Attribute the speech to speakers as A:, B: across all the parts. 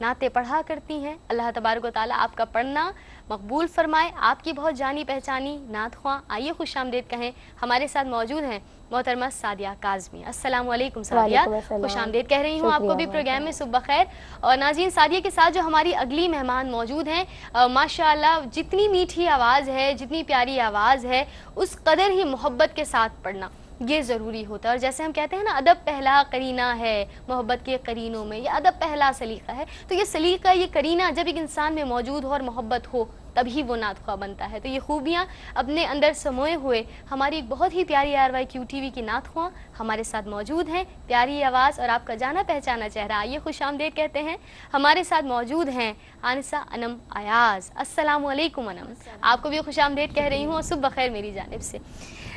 A: نعتیں پڑھا کرتی ہیں. اللہ تبارک و تعالیٰ آپ کا پڑھنا مقبول فرمائے. آپ کی بہت جانی پہچانی نعت خواں آئیے خوش آمدید کہیں. ہمارے ساتھ موجود ہیں محترمہ سعدیہ کاظمی. السلام علیکم سعدیہ, خوش آمدید کہہ رہی ہوں آپ کو بھی پروگرام میں. صبح خیر. اور ناظرین, سعدیہ کے ساتھ جو ہماری اگلی مہمان موجود ہیں, ماشاءاللہ جتنی میٹھی آواز ہے, جتنی پیاری آواز ہے, اس قدر ہی محبت کے ساتھ پڑھنا یہ ضروری ہوتا ہے. اور جیسے ہم کہتے ہیں نا, ادب پہلا قرینہ ہے محبت کے قرینوں میں, یہ ادب پہلا سلیقہ ہے. تو یہ سلیقہ, یہ قرینہ جب ایک انسان میں موجود ہو اور محبت ہو تبھی وہ نعت خواں بنتا ہے. تو یہ خوبیاں اپنے اندر سموئے ہوئے ہماری ایک بہت ہی پیاری RYQ TV کی نعت خواں ہمارے ساتھ موجود ہیں. پیاری آواز اور آپ کا جانا پہچانا چہرہ, آئیے خوش آمدید کہتے ہیں. ہمارے ساتھ موجود ہیں آنسہ انم ایاز. السلام علیکم انم, آپ کو بھی خوش آمدید کہہ رہی ہوں اور صبح بخیر میری جانب سے.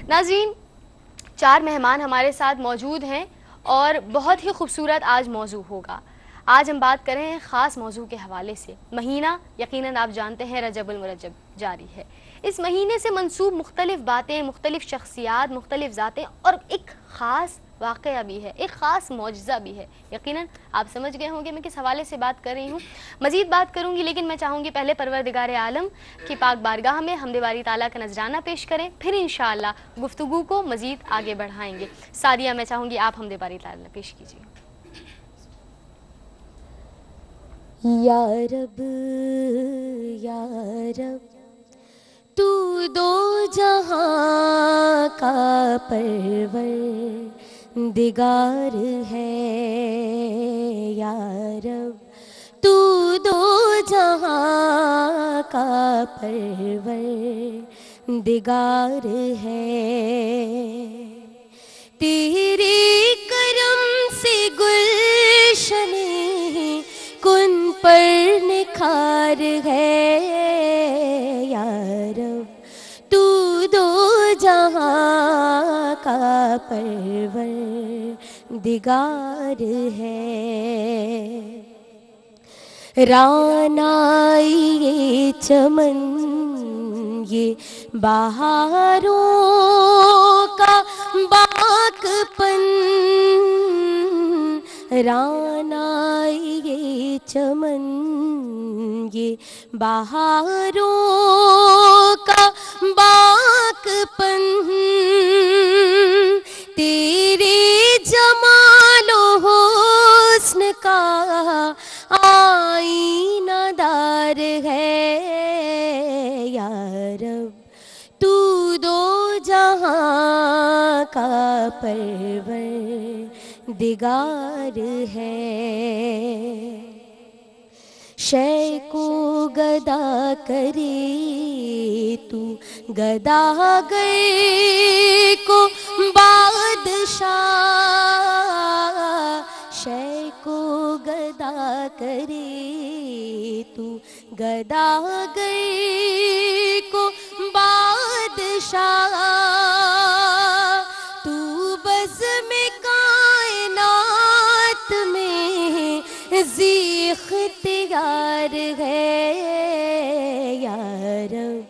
A: ناظرین, 4 مہمان ہمارے ساتھ موجود ہیں اور بہت ہی خوبصورت آج موضوع ہوگا. آج ہم بات کریں ہیں خاص موضوع کے حوالے سے. مہینہ یقیناً آپ جانتے ہیں رجب المرجب جاری ہے. اس مہینے سے منسوب مختلف باتیں, مختلف شخصیات, مختلف ذاتیں اور ایک خاص واقعہ بھی ہے, ایک خاص معجزہ بھی ہے. یقیناً آپ سمجھ گئے ہوں گے میں کس حوالے سے بات کر رہی ہوں. مزید بات کروں گی لیکن میں چاہوں گی پہلے پروردگار عالم کی پاک بارگاہ میں حمد باری تعالیٰ کا نذرانہ پیش کریں, پھر انشاءاللہ گفتگو کو مزید آگے بڑھائیں گے. سعدیہ, میں چاہوں گی آپ حمد باری تعالیٰ پیش کیجیے.
B: یا رب یا رب تو دو جہاں کا پروردگار ہے. یا رب تو دو جہاں کا پروردگار ہے. تیرے کرم سے گلشن کن پر نکھار ہے. یا رب تو دو جہاں کا پروردگار ہے. رعنائی یہ چمن یہ بہاروں کا باغ پن, رعنائی یہ چمن یہ بہاروں کا باغ پن, تیرے جمال و حسن کا آئینہ دار ہے. یا رب تو دو جہاں کا پروردگار ہے. شے کو گدا کرے تو گداگر کو بادشاہ, شے کو گدا کرے تو گداگر کو بادشاہ. تو بزم کائنات میں ذی اختیار ہے. یا رب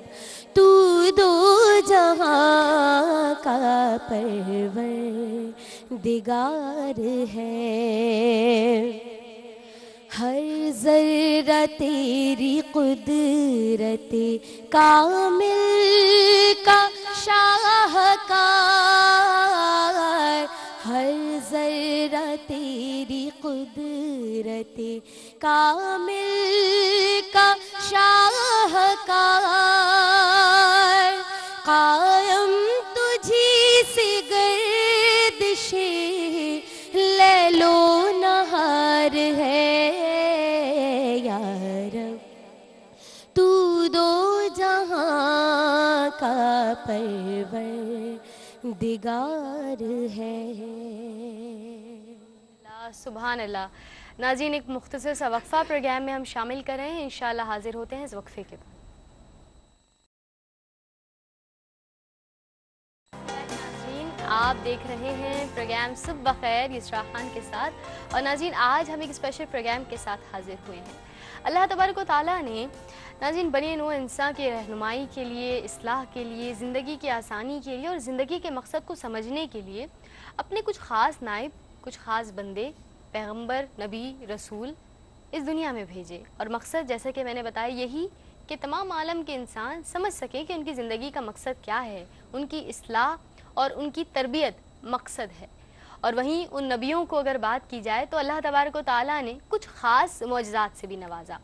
B: تو دو جہاں کا پروردگار ہے. ہر ذرہ تیری قدرت کامل کا شاہکار, ہر ذرہ تیری قدرت کامل کا شاہکار. قائم تجھی سے گردش لیل و نہار ہے. یا رب تو دو جہاں کا پروردگار ہے.
A: سبحان اللہ. ناظرین, ایک مختصر سا وقفہ پروگرام میں ہم شامل کر رہے ہیں, انشاءاللہ حاضر ہوتے ہیں اس وقفے کے بعد. ناظرین, آپ دیکھ رہے ہیں پروگرام صبح بخیر یسرا خان کے ساتھ. اور ناظرین, آج ہم ایک اسپیشل پروگرام کے ساتھ حاضر ہوئے ہیں. اللہ تبارک و تعالیٰ نے ناظرین بنی نوع انسان کی رہنمائی کے لیے, اصلاح کے لیے, زندگی کی آسانی کے لیے اور زندگی کے مقصد کو سمجھنے کے لیے اپنے کچھ خاص نائب, کچھ خاص بندے, پیغمبر, نبی, رسول اس دنیا میں بھیجے، اور مقصد جیسا کہ میں نے بتایا یہی کہ تمام عالم کے انسان سمجھ سکیں کہ ان کی زندگی کا مقصد کیا ہے، ان کی اصلاح اور ان کی تربیت مقصد ہے۔ اور وہیں ان نبیوں کو اگر بات کی جائے تو اللہ تبارک و تعالیٰ نے کچھ خاص معجزات سے بھی نوازا۔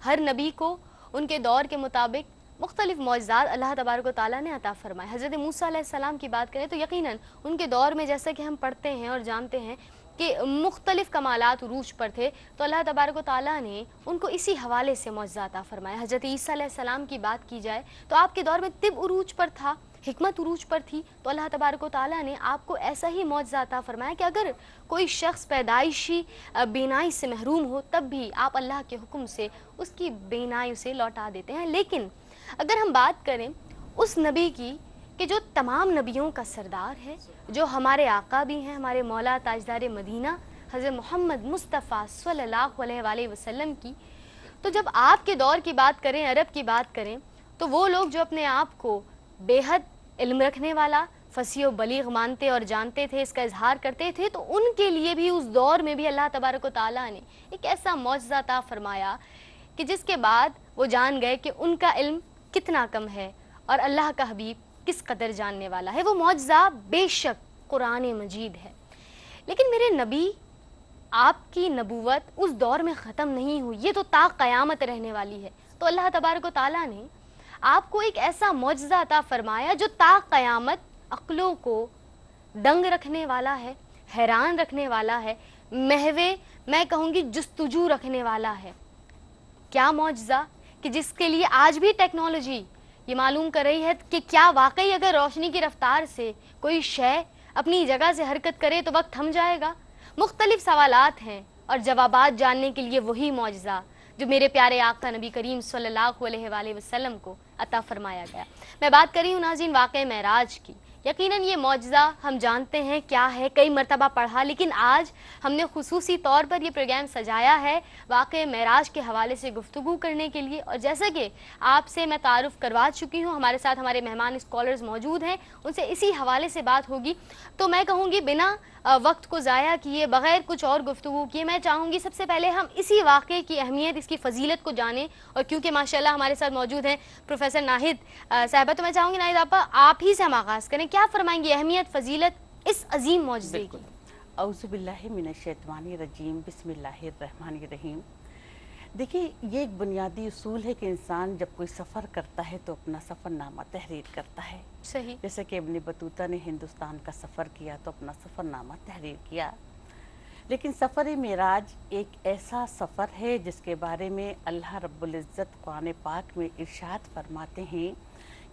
A: ہر نبی کو ان کے دور کے مطابق مختلف معجزات اللہ تبارک و تعالیٰ نے عطا فرمائے۔ حضرت موسیٰ علیہ السلام کی بات کریں تو یقیناً ان کے دور میں جیسا کہ ہم پڑھتے ہیں اور جانتے ہیں کہ مختلف کمالات عروج پر تھے، تو اللہ تبارک و تعالیٰ نے ان کو اسی حوالے سے معجزات عطا فرمایا۔ حضرت عیسیٰ علیہ السلام کی بات کی جائے تو آپ کے دور میں طب عروج پر تھا، حکمت عروج پر تھی، تو اللہ تبارک و تعالیٰ نے آپ کو ایسا ہی معجزہ عطا فرمایا کہ اگر کوئی شخص پیدائشی بینائی سے محروم ہو تب بھی آپ اللہ کے حکم سے اس کی بینائی اسے لوٹا دیتے ہیں۔ لیکن اگر ہم بات کریں اس نبی کی کہ جو تمام نبیوں کا سردار ہے، جو ہمارے آقا بھی ہیں، ہمارے مولا تاجدار مدینہ حضرت محمد مصطفیٰ صلی اللہ علیہ وآلہ وسلم کی، تو جب آپ کے دور کی بات کریں، عرب کی بات کریں، تو وہ لوگ جو اپنے آپ کو بے حد علم رکھنے والا، فصیح و بلیغ مانتے اور جانتے تھے، اس کا اظہار کرتے تھے، تو ان کے لیے بھی اس دور میں بھی اللہ تبارک و تعالیٰ نے ایک ایسا معجزہ عطا فرمایا کہ جس کے بعد وہ جان گئے کہ ان کا علم کتنا کم ہے اور اللہ کا حبیب کس قدر جاننے والا ہے۔ وہ معجزہ بے شک قرآن مجید ہے، لیکن میرے نبی آپ کی نبوت اس دور میں ختم نہیں ہوئی، یہ تو تا قیامت رہنے والی ہے۔ تو اللہ تبارک و تعالیٰ نے آپ کو ایک ایسا معجزہ عطا فرمایا جو تا قیامت عقلوں کو دنگ رکھنے والا ہے، حیران رکھنے والا ہے، محوے میں کہوں گی جستجو رکھنے والا ہے۔ کیا معجزہ کہ جس کے لیے آج بھی ٹیکنالوجی یہ معلوم کر رہی ہے کہ کیا واقعی اگر روشنی کی رفتار سے کوئی شے اپنی جگہ سے حرکت کرے تو وقت تھم جائے گا۔ مختلف سوالات ہیں اور جوابات جاننے کے لیے وہی معجزہ جو میرے پیارے آقا نبی کریم صلی اللہ علیہ وآلہ وسلم کو عطا فرمایا گیا۔ میں بات کر رہی ہوں ناظرین واقعہ معراج کی۔ یقیناً یہ معجزہ ہم جانتے ہیں کیا ہے، کئی مرتبہ پڑھا، لیکن آج ہم نے خصوصی طور پر یہ پروگرام سجایا ہے واقعہ معراج کے حوالے سے گفتگو کرنے کے لیے۔ اور جیسا کہ آپ سے میں تعارف کروا چکی ہوں، ہمارے ساتھ ہمارے مہمان اسکالرز موجود ہیں، ان سے اسی حوالے سے بات ہوگی۔ تو میں کہوں گی بنا وقت کو ضائع کیے، بغیر کچھ اور گفتگو کیے، میں چاہوں گی سب سے پہلے ہم اسی واقعے کی اہمیت، اس کی فضیلت کو جانیں۔ اور کیونکہ ماشاءاللہ ہمارے ساتھ موجود ہیں پروفیسر ناہید صاحبہ، تو میں چاہوں گی ناہید آپ ہی سے ہم آغاز کریں، کیا فرمائیں گے اہمیت، فضیلت اس عظیم معجزے کی؟
C: اعوذ باللہ من الشیطان الرجیم، بسم اللہ الرحمن الرحیم۔ دیکھیے، یہ ایک بنیادی اصول ہے کہ انسان جب کوئی سفر کرتا ہے تو اپنا سفر نامہ تحریر کرتا ہے۔
A: صحیح۔
C: جیسے کہ ابن بطوطہ نے ہندوستان کا سفر کیا تو اپنا سفر نامہ تحریر کیا، لیکن سفر معراج ایک ایسا سفر ہے جس کے بارے میں اللہ رب العزت قرآن پاک میں ارشاد فرماتے ہیں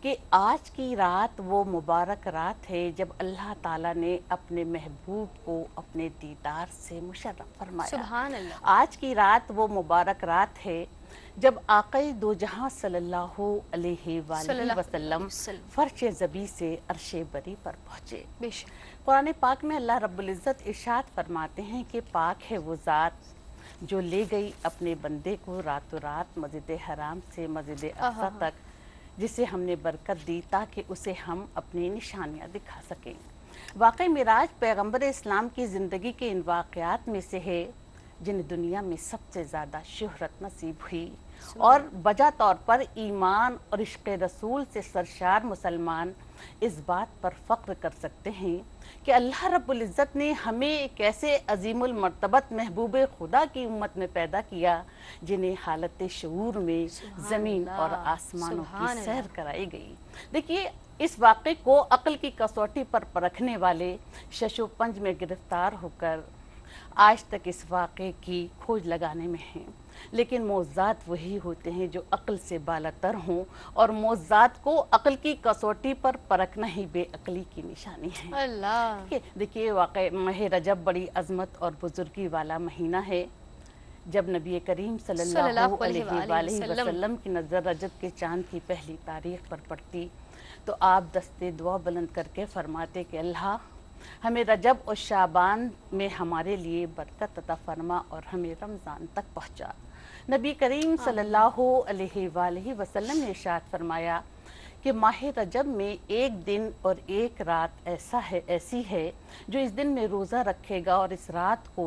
C: کہ آج کی رات وہ مبارک رات ہے جب اللہ تعالیٰ نے اپنے محبوب کو اپنے دیدار سے مشرف فرمایا۔
A: سبحان اللہ۔
C: آج کی رات وہ مبارک رات ہے جب آقا دو جہاں صلی اللہ علیہ وآلہ وسلم فرش زبی سے عرش بری پر پہنچے۔
A: بے شک۔
C: قرآن پاک میں اللہ رب العزت ارشاد فرماتے ہیں کہ پاک ہے وہ ذات جو لے گئی اپنے بندے کو راتوں رات مسجد حرام سے مسجد اقصی تک، جسے ہم نے برکت دی تاکہ اسے ہم اپنی نشانیاں دکھا سکیں۔ واقع معراج پیغمبر اسلام کی زندگی کے ان واقعات میں سے ہے جن دنیا میں سب سے زیادہ شہرت نصیب ہوئی، اور بجا طور پر ایمان اور عشق رسول سے سرشار مسلمان اس بات پر فخر کر سکتے ہیں کہ اللہ رب العزت نے ہمیں ایک ایسے عظیم المرتبت محبوب خدا کی امت میں پیدا کیا جنہیں حالت شعور میں زمین اور آسمانوں کی سیر کرائی گئی۔ دیکھیے، اس واقعے کو عقل کی کسوٹی پر پرکھنے والے شش و پنج میں گرفتار ہو کر آج تک اس واقعے کی کھوج لگانے میں ہیں، لیکن معجزات وہی ہوتے ہیں جو عقل سے بالاتر ہوں، اور معجزات کو عقل کی کسوٹی پر پرکھنا ہی بے عقلی کی نشانی ہے۔
A: اللہ۔
C: دیکھیے، واقع ماہ رجب بڑی عظمت اور بزرگی والا مہینہ ہے۔ جب نبی کریم صلی اللہ علیہ وآلہ وسلم کی نظر رجب کے چاند کی پہلی تاریخ پر پڑتی تو آپ دستے دعا بلند کر کے فرماتے کہ اللہ ہمیں رجب اور شعبان میں ہمارے لیے برکت عطا فرما اور ہمیں رمضان تک پہنچا۔ نبی کریم صلی اللہ علیہ وآلہ وسلم نے ارشاد فرمایا کہ ماہ رجب میں ایک دن اور ایک رات ایسی ہے جو اس دن میں روزہ رکھے گا اور اس رات کو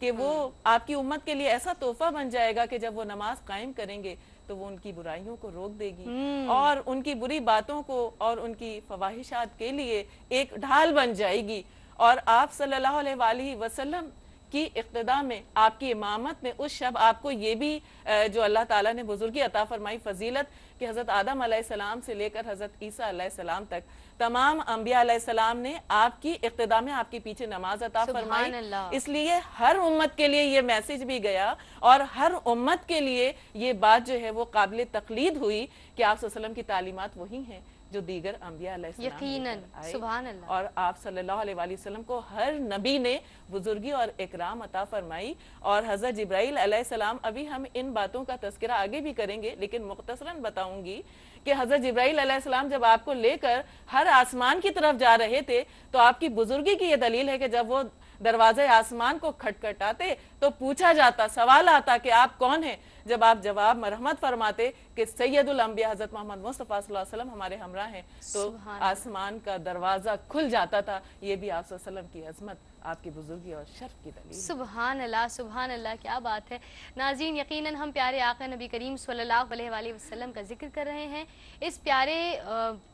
D: کہ وہ آپ کی امت کے لیے ایسا تحفہ بن جائے گا کہ جب وہ نماز قائم کریں گے تو وہ ان کی برائیوں کو روک دے گی اور ان کی بری باتوں کو اور ان کی فواہشات کے لیے ایک ڈھال بن جائے گی. اور آپ صلی اللہ علیہ وآلہ وسلم کی اقتداء میں، آپ کی امامت میں اس شب آپ کو یہ بھی جو اللہ تعالیٰ نے بزرگی عطا فرمائی، فضیلت، کہ حضرت آدم علیہ السلام سے لے کر حضرت عیسیٰ علیہ السلام تک تمام انبیاء علیہ السلام نے آپ کی اقتداء میں آپ کے پیچھے نماز عطا فرمائی. اس لیے ہر امت کے لیے یہ میسج بھی گیا اور ہر امت کے لیے یہ بات جو ہے وہ قابل تقلید ہوئی کہ آپ صلی اللہ علیہ وسلم کی تعلیمات وہی ہیں جو دیگر انبیاء علیہ السلام
A: یقیناً. سبحان اللہ.
D: اور آپ صلی اللہ علیہ وآلہ وسلم کو ہر نبی نے بزرگی اور اکرام عطا فرمائی. اور حضرت جبرائیل علیہ السلام، ابھی ہم ان باتوں کا تذکرہ آگے بھی کریں گے لیکن مختصراً بتاؤں گی کہ حضرت جبرائیل علیہ السلام جب آپ کو لے کر ہر آسمان کی طرف جا رہے تھے تو آپ کی بزرگی کی یہ دلیل ہے کہ جب وہ دروازے آسمان کو کھٹکھٹاتے تو پوچھا جاتا، سوال آتا کہ آپ کون ہیں؟ جب آپ جواب مرحمت فرماتے کہ سید الانبیاء حضرت محمد مصطفیٰ صلی اللہ علیہ وسلم ہمارے ہمراہ ہیں تو آسمان کا دروازہ کھل جاتا تھا. یہ بھی آپ صلی اللہ علیہ وسلم کی عظمت، آپ کی بزرگی اور شرف کی دلیل.
A: سبحان اللہ، سبحان اللہ، کیا بات ہے. ناظرین، یقیناً ہم پیارے آقا نبی کریم صلی اللہ علیہ وآلہ وسلم کا ذکر کر رہے ہیں. اس پیارے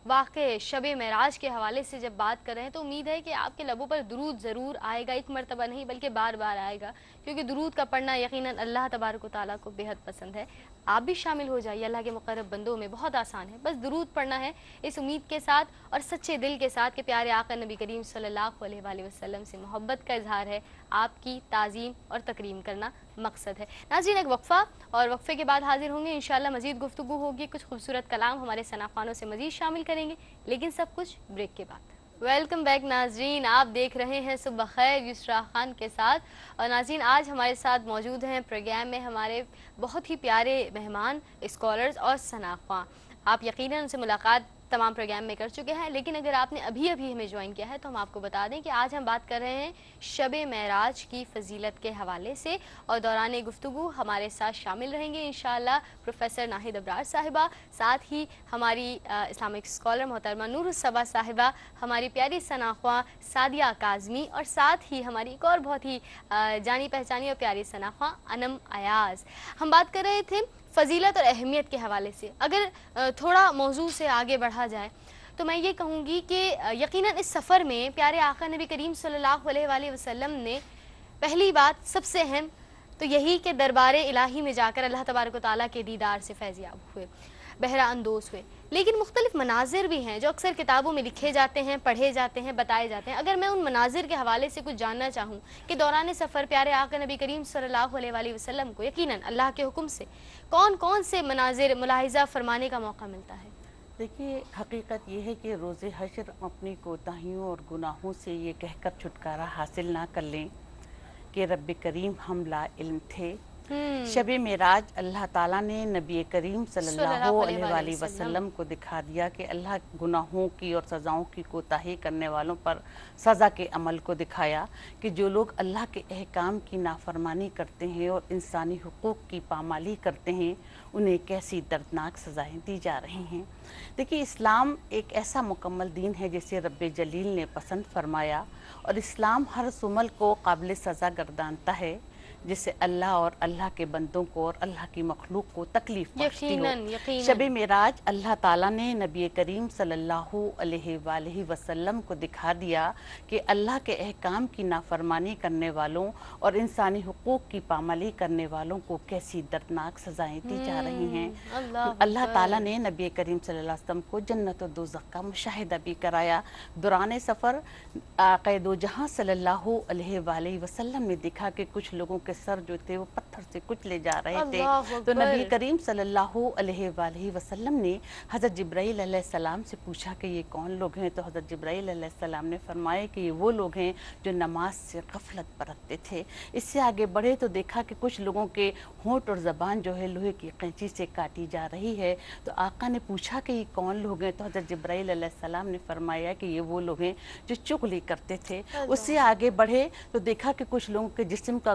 A: واقع شب معراج کے حوالے سے جب بات کر رہے ہیں تو امید ہے کہ آپ کے لبوں پر درود ضرور آئے گا، ایک مرتبہ نہیں بلکہ بار بار آئے گا، کیونکہ درود کا پڑھنا یقیناً اللہ تبارک و تعالیٰ کو بہت پسند ہے. آپ بھی شامل ہو جائیے اللہ کے مقرب بندوں میں، بہت آسان ہے، بس درود پڑھنا ہے اس امید کے ساتھ اور سچے دل کے ساتھ کہ پیارے آقا نبی کریم صلی اللہ علیہ وآلہ وسلم سے محبت کا اظہار ہے، آپ کی تعظیم اور تکریم کرنا مقصد ہے. ناظرین، ایک وقفہ اور وقفے کے بعد حاضر ہوں گے، انشاءاللہ مزید گفتگو ہوگی، کچھ خوبصورت کلام ہمارے ثناخوانوں سے مزید شامل کریں گے، لیکن سب کچھ بریک کے بعد. ویلکم بیک ناظرین، آپ دیکھ رہے ہیں صبح خیر یسرا خان کے ساتھ. اور ناظرین، آج ہمارے ساتھ موجود ہیں پروگرام میں ہمارے بہت ہی پیارے مہمان، اسکالرز اور ثناخواں. آپ یقیناً ان سے ملاقات تمام پروگرام میں کر چکے ہیں، لیکن اگر آپ نے ابھی ہمیں جوائن کیا ہے تو ہم آپ کو بتا دیں کہ آج ہم بات کر رہے ہیں شب معراج کی فضیلت کے حوالے سے، اور دوران گفتگو ہمارے ساتھ شامل رہیں گے انشاءاللہ پروفیسر ناہید ابرار صاحبہ، ساتھ ہی ہماری اسلامک اسکالر محترمہ نور الصبا صاحبہ، ہماری پیاری ثناخواں سعدیہ کاظمی، اور ساتھ ہی ہماری ایک اور بہت ہی جانی پہچانی اور پیاری ثناخواں انم ایاز. ہم بات کر رہے تھے فضیلت اور اہمیت کے حوالے سے. اگر تھوڑا موضوع سے آگے بڑھا جائے تو میں یہ کہوں گی کہ یقیناً اس سفر میں پیارے آقا نبی کریم صلی اللہ علیہ وآلہ وسلم نے پہلی بات سب سے اہم تو یہی کہ دربار الہی میں جا کر اللہ تبارک و تعالیٰ کے دیدار سے فیضیاب ہوئے، بہرہ اندوز ہوئے. لیکن مختلف مناظر بھی ہیں جو اکثر کتابوں میں لکھے جاتے ہیں، پڑھے جاتے ہیں، بتائے جاتے ہیں. اگر میں ان مناظر کے حوالے سے کچھ جاننا چاہوں کہ دوران سفر پیارے آقا نبی کریم صلی اللہ علیہ وآلہ وسلم کو یقیناً اللہ کے حکم سے کون کون سے مناظر ملاحظہ فرمانے کا موقع ملتا ہے؟
C: دیکھیے، حقیقت یہ ہے کہ روز حشر اپنی کوتاہیوں اور گناہوں سے یہ کہہ کر چھٹکارا حاصل نہ کر لیں کہ رب کریم ہم لا علم تھے. شب معراج اللہ تعالیٰ نے نبی کریم صلی اللہ علیہ وآلہ وسلم کو دکھا دیا کہ اللہ گناہوں کی اور سزاؤں کی کوتاہی کرنے والوں پر سزا کے عمل کو دکھایا کہ جو لوگ اللہ کے احکام کی نافرمانی کرتے ہیں اور انسانی حقوق کی پامالی کرتے ہیں انہیں کیسی دردناک سزائیں دی جا رہی ہیں. دیکھیے، اسلام ایک ایسا مکمل دین ہے جسے رب جلیل نے پسند فرمایا، اور اسلام ہر عمل کو قابل سزا گردانتا ہے جس سے اللہ اور اللہ کے بندوں کو اور اللہ کی مخلوق کو تکلیف پہنچتی ہو. شب معراج اللہ تعالیٰ نے نبی کریم صلی اللہ علیہ وآلہ وسلم کو دکھا دیا کہ اللہ کے احکام کی نافرمانی کرنے والوں اور انسانی حقوق کی پامالی کرنے والوں کو کیسی دردناک سزائیں دی جا رہی ہیں. اللہ تعالیٰ نے نبی کریم صلی اللہ علیہ وسلم کو جنت و دوزخ کا مشاہدہ بھی کرایا. دوران سفر آقا دو جہاں صلی اللہ علیہ وآلہ وسلم نے دیکھا کہ کچھ لوگوں کے سر جو تھے وہ پتھر سے کچھ لے جا رہے تھے. تو نبی کریم صلی اللہ علیہ وآلہ وسلم نے حضرت جبرائیل علیہ السلام سے پوچھا کہ یہ کون لوگ ہیں؟ تو حضرت جبرائیل علیہ السلام نے فرمایا کہ یہ وہ لوگ ہیں جو نماز سے غفلت برتتے تھے. اس سے آگے بڑھے تو دیکھا کہ کچھ لوگوں کے ہونٹ اور زبان جو ہے لوہے کی قینچی سے کاٹی جا رہی ہے. تو آقا نے پوچھا کہ یہ کون لوگ ہیں؟ تو حضرت جبرائیل علیہ السلام نے فرمایا کہ یہ وہ لوگ ہیں جو چغلی کرتے تھے. اس سے آگے بڑھے تو دیکھا کہ کچھ لوگوں کے جسم کا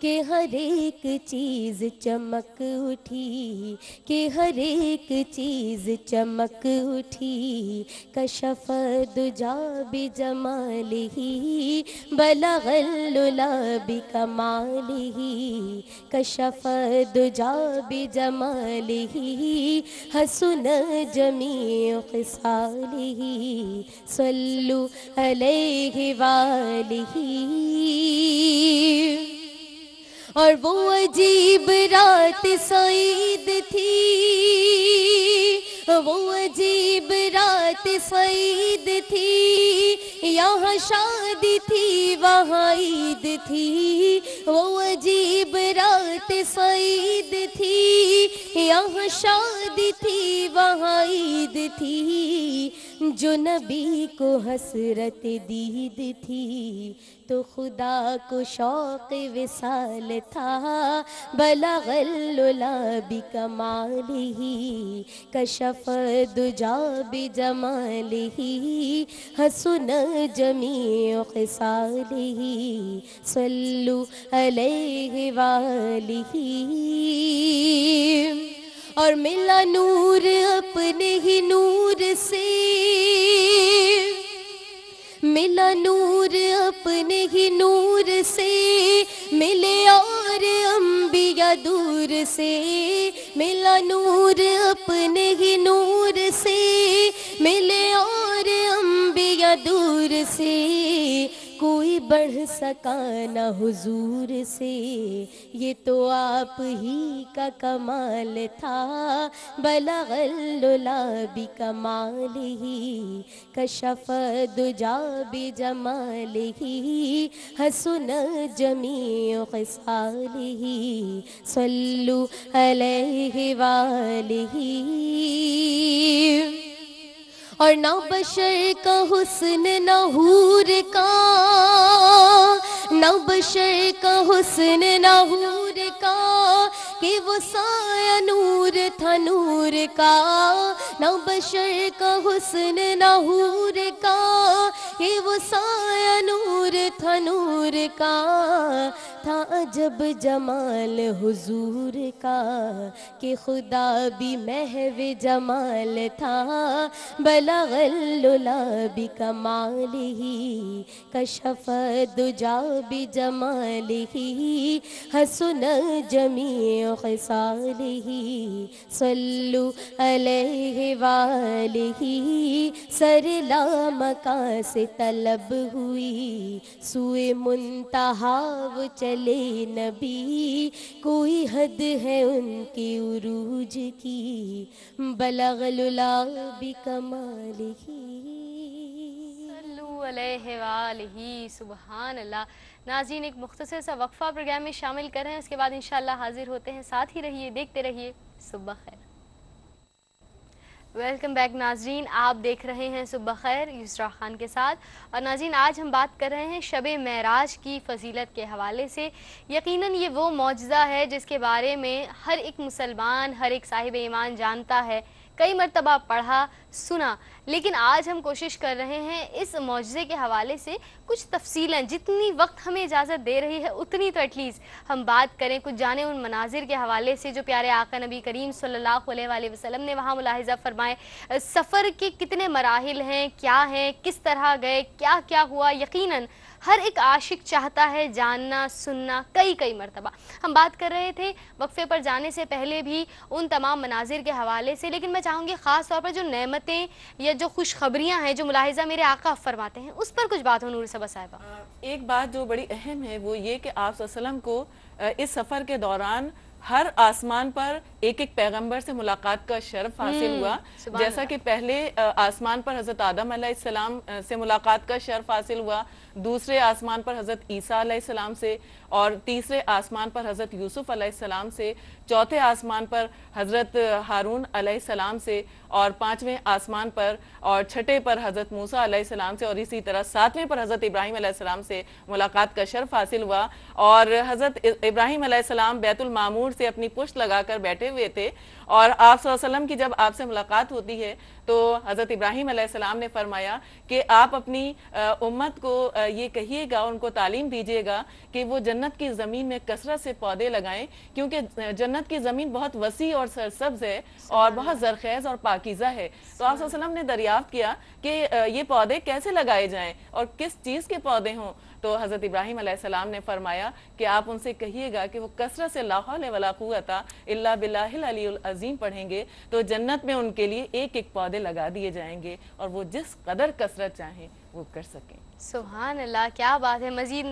B: کہ ہر ایک چیز چمک اٹھی، کہ ہر ایک چیز چمک اٹھی، کشف الدجا بجمالہ بلغ العلا بکمالہ، کشف الدجا بجمالہ حسن جمیع خصالہ، صلو علیہ وآلہ۔ اور وہ عجیب رات سعید تھی، وہ عجیب رات سعید تھی، یہاں شادی تھی وہاں عید تھی، وہ عجیب رات سعید تھی، یہاں شادی تھی وہاں عید تھی، جو نبی کو حسرت دید تھی تو خدا کو شوق وصال تھا، بلغ العلا بکمالہ، کشف الدجا بجمالہ، حسن جمیع خصالہ، صلو علیہ وآلہ۔ اور ملا نور اپنے ہی نور سے، ملا نور اپنے ہی نور سے، ملے اور انبیاء دور سے، ملا نور اپنے ہی نور سے، ملے اور انبیاء دور سے، کوئی بڑھ سکا نہ حضور سے، یہ تو آپ ہی کا کمال تھا، بلغ العلا بکمالہ، کشف الدجا بجمالہ، حسن جمیع خصالہ، صلو علیہ وآلہ۔ اور نہ بشر کا حسن نہ حور کا، نہ بشر کا حسن نہ حور کا، کہ وہ سایہ نور تھا نور کا، نہ بشر کا حسن نہ حور کا، کہ وہ سایہ نور تھا نور کا، تھا عجب جمال حضور کا، کہ خدا بھی محو جمال تھا، بلغ العلا بکمالہ، کشف الدجا بجمالہ، حسن جمیع خصالہ، صلو علیہ وآلہ۔ سر لامکا سے طلب ہوئی، سوئے منتہا وہ چلے نبی، کوئی حد ہے ان کی عروج کی، بلغ العلا بکمالہ۔
A: صلو علیہ وآلہ، سبحان اللہ۔ ناظرین ایک مختصر سا وقفہ پروگرام میں شامل کر رہے ہیں، اس کے بعد انشاءاللہ حاضر ہوتے ہیں، ساتھ ہی رہیے، دیکھتے رہیے صبح خیر۔ ویلکم بیک ناظرین، آپ دیکھ رہے ہیں صبح خیر یسریٰ خان کے ساتھ، اور ناظرین آج ہم بات کر رہے ہیں شب معراج کی فضیلت کے حوالے سے۔ یقیناً یہ وہ معجزہ ہے جس کے بارے میں ہر ایک مسلمان، ہر ایک صاحب ایمان جانتا ہے، کئی مرتبہ پڑھا سنا، لیکن آج ہم کوشش کر رہے ہیں اس معجزے کے حوالے سے کچھ تفصیلاً، جتنی وقت ہمیں اجازت دے رہی ہے اتنی تو ایٹ لیسٹ ہم بات کریں، کچھ جانیں ان مناظر کے حوالے سے جو پیارے آقا نبی کریم صلی اللہ علیہ وآلہ وسلم نے وہاں ملاحظہ فرمائے۔ سفر کے کتنے مراحل ہیں، کیا ہیں، کس طرح گئے، کیا کیا ہوا، یقیناً ہر ایک عاشق چاہتا ہے جاننا سننا کئی مرتبہ۔ ہم بات کر رہے تھے وقفے پر جانے سے پہلے بھی ان تمام مناظر کے حوالے سے، لیکن میں چاہوں گی خاص طور پر جو نعمتیں یا جو خوشخبریاں ہیں جو ملاحظہ میرے آقا فرماتے ہیں اس پر کچھ بات ہو نور صبا صاحبہ۔
D: ایک بات جو بڑی اہم ہے وہ یہ کہ آپ صلی اللہ علیہ وسلم کو اس سفر کے دوران ہر آسمان پر ایک ایک پیغمبر سے ملاقات کا شرف حاصل ہوا، جیسا کہ پہلے آسمان پر حضرت آدم علیہ السلام سے ملاقات کا شرف حاصل ہوا، دوسرے آسمان پر حضرت عیسیٰ علیہ السلام سے، اور تیسرے آسمان پر حضرت یوسف علیہ السلام سے، چوتھے آسمان پر حضرت ہارون علیہ السلام سے، اور پانچویں آسمان پر اور چھٹے پر حضرت موسیٰ علیہ السلام سے، اور اسی طرح ساتویں پر حضرت ابراہیم علیہ السلام سے ملاقات کا شرف حاصل ہوا۔ اور حضرت ابراہیم علیہ السلام بیت المعمور سے اپنی پشت لگا کر بیٹھے ہوئے تھے، اور آپ صلی اللہ علیہ وسلم کی جب آپ سے ملاقات ہوتی ہے تو حضرت ابراہیم علیہ السلام نے فرمایا کہ آپ اپنی امت کو یہ کہیے گا، ان کو تعلیم دیجیے گا کہ وہ جنت کی زمین میں کثرت سے پودے لگائیں، کیونکہ جنت کی زمین بہت وسیع اور سرسبز ہے اور بہت زرخیز اور پاکیزہ ہے۔ تو آپ صلی اللہ علیہ وسلم نے دریافت کیا کہ یہ پودے کیسے لگائے جائیں اور کس چیز کے پودے ہوں؟ تو حضرت ابراہیم علیہ السلام نے فرمایا کہ آپ ان سے کہیے گا کہ وہ کثرت سے لا حول ولا قوت الا باللہ العلی العظیم پڑھیں گے تو جنت میں ان کے لیے ایک ایک پودے لگا دیے جائیں گے اور وہ جس قدر کثرت چاہیں وہ کر سکیں۔
A: سبحان اللہ، کیا بات ہے۔ مزید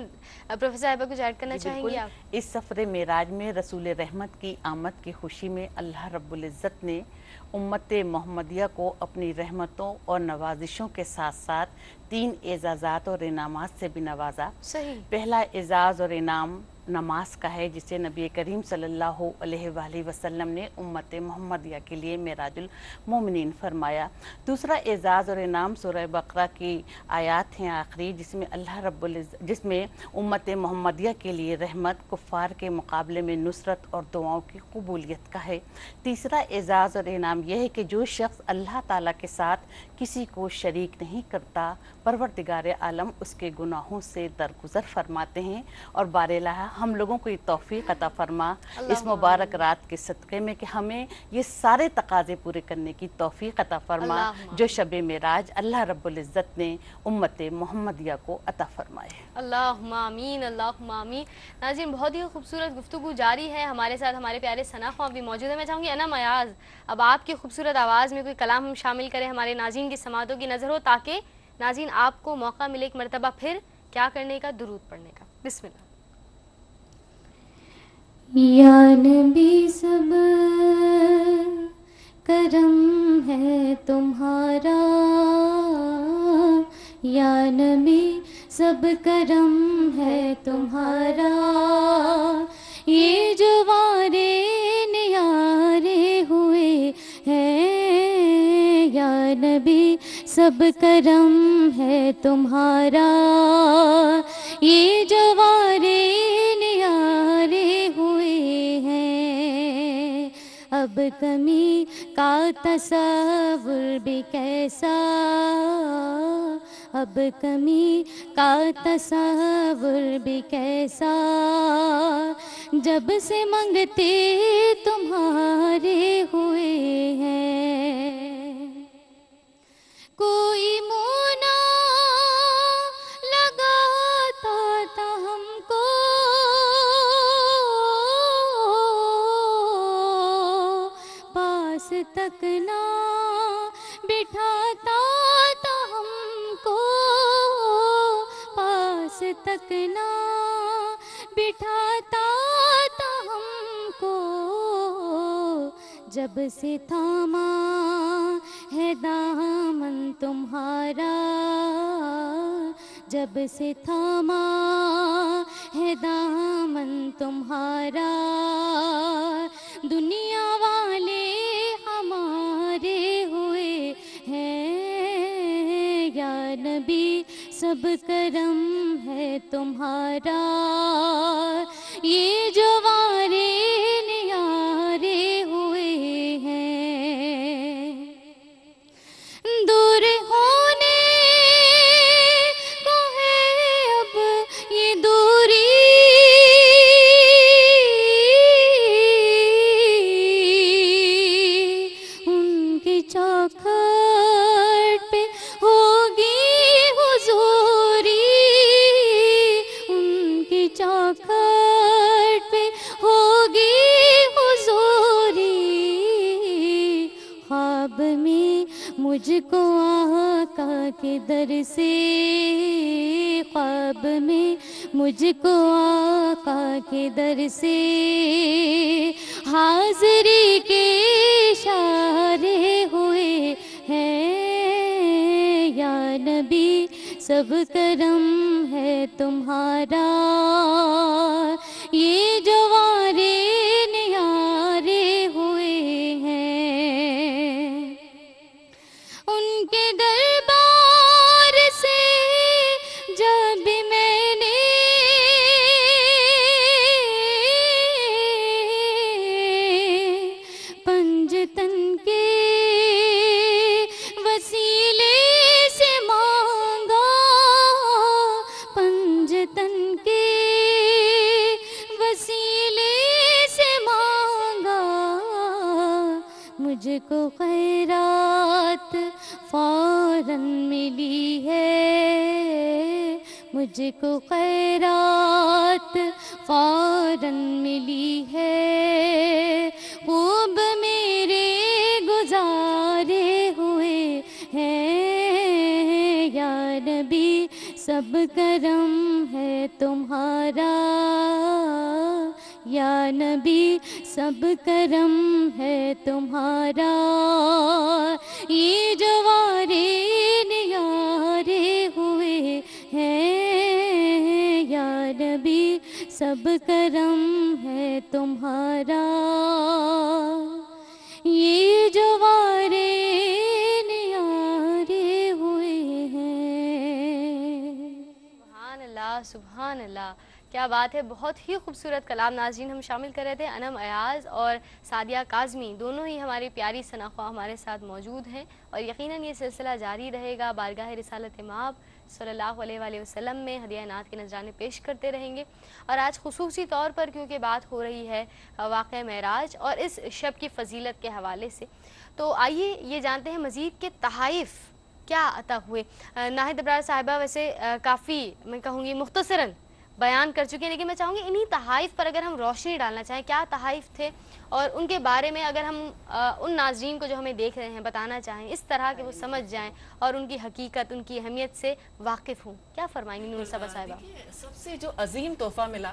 A: پروفیسر صاحبہ کچھ ایڈ کرنا چاہیں گی آپ؟
C: اس سفر معراج میں رسول رحمت کی آمد کی خوشی میں اللہ رب العزت نے امت محمدیہ کو اپنی رحمتوں اور نوازشوں کے ساتھ ساتھ 3 اعزازات اور انعامات سے بھی نوازا۔
A: صحیح۔
C: پہلا اعزاز اور انعام نماز کا ہے، جسے نبی کریم صلی اللہ علیہ وآلہ وسلم نے امت محمدیہ کے لیے معراج المومنین فرمایا۔ دوسرا اعزاز اور انعام سورہ بقرہ کی آیات ہیں آخری، جس میں اللہ رب العزت جس میں امت محمدیہ کے لیے رحمت، کفار کے مقابلے میں نصرت اور دعاؤں کی قبولیت کا ہے۔ تیسرا اعزاز اور انعام یہ ہے کہ جو شخص اللہ تعالیٰ کے ساتھ کسی کو شریک نہیں کرتا، پروردگار عالم اس کے گناہوں سے درگزر فرماتے ہیں۔ اور بار الہ ہم لوگوں کو یہ توفیق عطا فرما اس مبارک رات کے صدقے میں کہ ہمیں یہ سارے تقاضے پورے کرنے کی توفیق عطا فرما جو شب معراج اللہ رب العزت نے امت محمدیہ کو عطا فرمائے۔
A: اللہم آمین، اللہم آمین۔ ناظرین، بہت ہی خوبصورت گفتگو جاری ہے، ہمارے ساتھ ہمارے پیارے ثنا خواہ بھی موجود ہیں۔ میں چاہوں گی انم ایاز اب آپ کی خوبصورت آواز میں کوئی کلام ہم شامل کریں، ہمارے ناظرین کی سماعتوں کی نظر ہو، تاکہ ناظرین آپ کو موقع ملے ایک مرتبہ پھر کیا کرنے کا، درود پڑھنے کا۔ بسم اللہ۔
B: یا نبی سب کرم ہے تمہارا، یا نبی سب کرم ہے تمہارا، یہ جو وارے نیارے ہوئے ہیں، یا نبی سب کرم ہے تمہارا، یہ جو وارے نیارے ہوئے ہیں، اب کمی کا تصور بھی کیسا، اب کمی کا تصور بھی کیسا، جب سے منگتے تمہارے ہوئے ہیں، کوئی منہ نہ لگاتا تھا ہم کو، پاس تک نہ بٹھاتا تھا ہم کو، پاس تک نہ بٹھاتا تھا ہم کو، جب سے تھاما ہے دامن تمہارا، جب سے تھاما ہے دامن تمہارا، دنیا والے ہمارے ہوئے ہیں، یا نبی سب کرم ہے تمہارا، یہ جو وارے نیارے ہوئے ہیں، دور ہونے کو ہے اب یہ دوری، ان کی چوکھٹ پہ ہوگی حضوری، ان کی چوکھٹ پہ ہوگی حضوری، خواب میں مجھ کو آقا کے در سے، خواب میں مجھ کو آقا کے در سے حاضری کے اشارے ہوئے ہیں، یا نبی سب کرم ہے تمہارا، یہ جو وارے نیارے ہوئے ہیں، ان کے دربار سے جب میں نے پنج کو خیرات فوراً ملی ہے، مجھ کو خیرات فوراً ملی ہے، خوب میرے گزارے ہوئے ہیں یا نبی، سب کرم ہے تمہارا یا نبی، سب کرم ہے تمہارا، یہ جو وارے نیارے ہوئے ہیں یا نبی، سب کرم ہے تمہارا، یہ جو وارے نیارے ہوئے ہیں۔
A: سبحان اللہ، سبحان اللہ، کیا بات ہے، بہت ہی خوبصورت کلام ناظرین ہم شامل کر رہے تھے۔ انم ایاز اور سعدیہ کاظمی دونوں ہی ہماری پیاری ثنا خواہ ہمارے ساتھ موجود ہیں، اور یقیناً یہ سلسلہ جاری رہے گا۔ بارگاہ رسالت مآب صلی اللہ علیہ وآلہ وسلم میں ہدیہ نعت کے نذرانے پیش کرتے رہیں گے، اور آج خصوصی طور پر کیونکہ بات ہو رہی ہے واقعہ معراج اور اس شب کی فضیلت کے حوالے سے، تو آئیے یہ جانتے ہیں مزید کہ تحائف کیا عطا ہوئے۔ ناہید ابرار صاحبہ ویسے کافی میں کہوں گی مختصراً بیان کر چکے ہیں، لیکن میں چاہوں گی انہی تحائف پر اگر ہم روشنی ڈالنا چاہیں، کیا تحائف تھے اور ان کے بارے میں اگر ہم ان ناظرین کو جو ہمیں دیکھ رہے ہیں بتانا چاہیں، اس طرح کہ وہ سمجھ جائیں اور ان کی حقیقت، ان کی اہمیت سے واقف ہوں، کیا فرمائیں گی نور صبا صاحبہ؟
D: دیکھیے، سب سے جو عظیم تحفہ ملا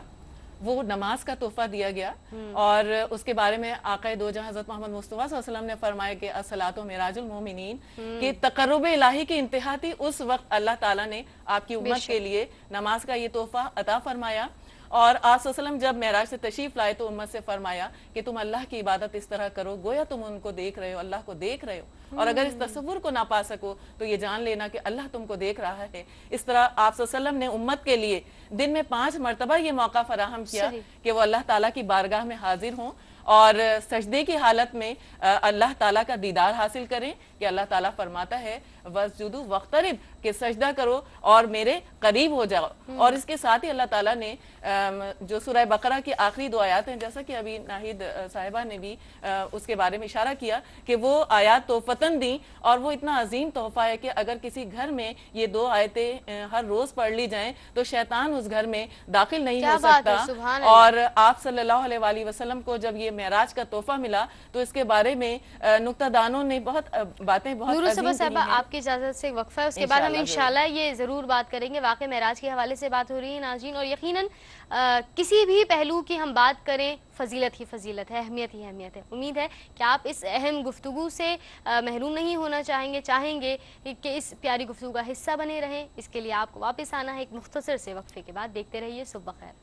D: وہ نماز کا تحفہ دیا گیا، اور اس کے بارے میں آقا دو جہاں حضرت محمد مصطفیٰ صلی اللہ علیہ وسلم نے فرمایا کہ الصلاۃ معراج المومنین، کہ تقرب الہی کی انتہا تھی اس وقت اللہ تعالیٰ نے آپ کی امت کے لیے نماز کا یہ تحفہ عطا فرمایا۔ اور آپ صلی اللہ علیہ وسلم جب معراج سے تشریف لائے تو امت سے فرمایا کہ تم اللہ کی عبادت اس طرح کرو گویا تم ان کو دیکھ رہے ہو، اللہ کو دیکھ رہے ہو، اور اگر اس تصور کو نہ پا سکو تو یہ جان لینا کہ اللہ تم کو دیکھ رہا ہے۔ اس طرح آپ صلی اللہ علیہ وسلم نے امت کے لیے دن میں 5 مرتبہ یہ موقع فراہم کیا کہ وہ اللہ تعالیٰ کی بارگاہ میں حاضر ہوں اور سجدے کی حالت میں اللہ تعالیٰ کا دیدار حاصل کریں، کہ اللہ تعالیٰ فرماتا ہے وَاسْجُدُوا وَاقْتَرِبْ، کہ سجدہ کرو اور میرے قریب ہو جاؤ۔ اور اس کے ساتھ ہی اللہ تعالیٰ نے جو سورہ بقرہ کی آخری 2 آیات ہیں، جیسا کہ ابھی ناہید صاحبہ نے بھی اس کے بارے میں اشارہ کیا کہ وہ آیات تحفتاً دیں، اور وہ اتنا عظیم تحفہ ہے کہ اگر کسی گھر میں یہ 2 آیتیں ہر روز پڑھ لی جائیں تو شیطان اس گھر میں داخل نہیں ہو سکتا۔ اور آپ صلی اللہ علیہ وآلہ وسلم کو جب یہ معراج کا تحفہ ملا تو اس کے بارے میں نکتہ دانوں نے بہت باتیں بہت
A: نور
D: عظیم
A: صاحبہ
D: کہی ہیں۔
A: آپ کی اجازت سے وقفہ ہے، اس کے بعد ہم انشاءاللہ یہ ضرور بات کریں گے۔ واقعہ معراج کے حوالے سے بات ہو رہی ہے ناظرین، اور یقیناً کسی بھی پہلو کی ہم بات کریں فضیلت ہی فضیلت ہے، اہمیت ہی اہمیت ہے۔ امید ہے کہ آپ اس اہم گفتگو سے محروم نہیں ہونا چاہیں گے کہ اس پیاری گفتگو کا حصہ بنے رہیں۔ اس کے لیے آپ کو واپس آنا ہے ایک مختصر سے وقفے کے بعد۔ دیکھتے رہیے صبح بخیر۔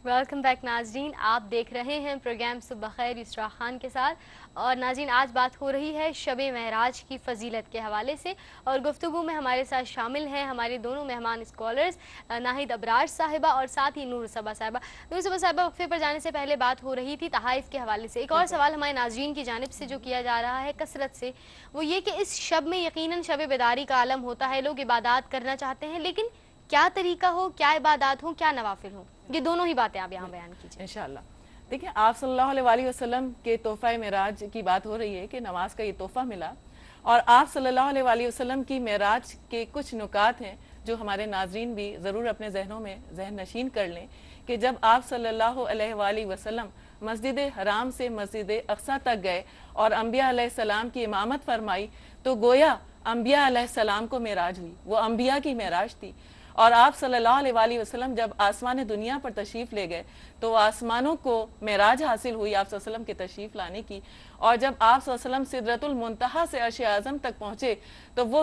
A: ویلکم بیک ناظرین، آپ دیکھ رہے ہیں پروگرام صبح بخیر یسرا خان کے ساتھ، اور ناظرین آج بات ہو رہی ہے شب معراج کی فضیلت کے حوالے سے، اور گفتگو میں ہمارے ساتھ شامل ہیں ہمارے دونوں مہمان اسکالرز ناہید ابرار صاحبہ اور ساتھ ہی نور صبا صاحبہ۔ نور صبا صاحبہ، وقفے پر جانے سے پہلے بات ہو رہی تھی تحائف کے حوالے سے، ایک اور سوال ہمارے ناظرین کی جانب سے جو کیا جا رہا ہے کثرت سے، وہ یہ کہ اس شب میں یقیناً شب بیداری کا عالم ہوتا ہے، لوگ عبادات کرنا چاہتے ہیں، لیکن کیا طریقہ ہو، کیا عبادات ہوں، کیا نوافل ہوں، یہ دونوں ہی باتیں آپ یہاں بیان کیجئے
D: انشاءاللہ۔ دیکھیں، آپ صلی اللہ علیہ وآلہ وسلم کے تحفہ معراج کی بات ہو رہی ہے کہ نماز کا یہ تحفہ ملا، اور آپ صلی اللہ علیہ وآلہ وسلم کی معراج کے کچھ نکات ہیں جو ہمارے ناظرین بھی ضرور اپنے ذہنوں میں ذہن نشین کر لیں، کہ جب آپ صلی اللہ علیہ وآلہ وسلم مسجد حرام سے مسجد اقصیٰ تک گئے اور انبیاء علیہ السلام کی امامت فرمائی، تو گویا انبیاء علیہ السلام کو معراج ہوئی، وہ انبیاء کی معراج تھی۔ اور آپ صلی اللہ علیہ وآلہ وسلم جب آسمان دنیا پر تشریف لے گئے تو آسمانوں کو معراج حاصل ہوئی آپ صلی اللہ علیہ وسلم کے تشریف لانے کی، اور جب آپ صلی اللہ علیہ وسلم سدرۃ المنتہا سے عرش اعظم تک پہنچے تو وہ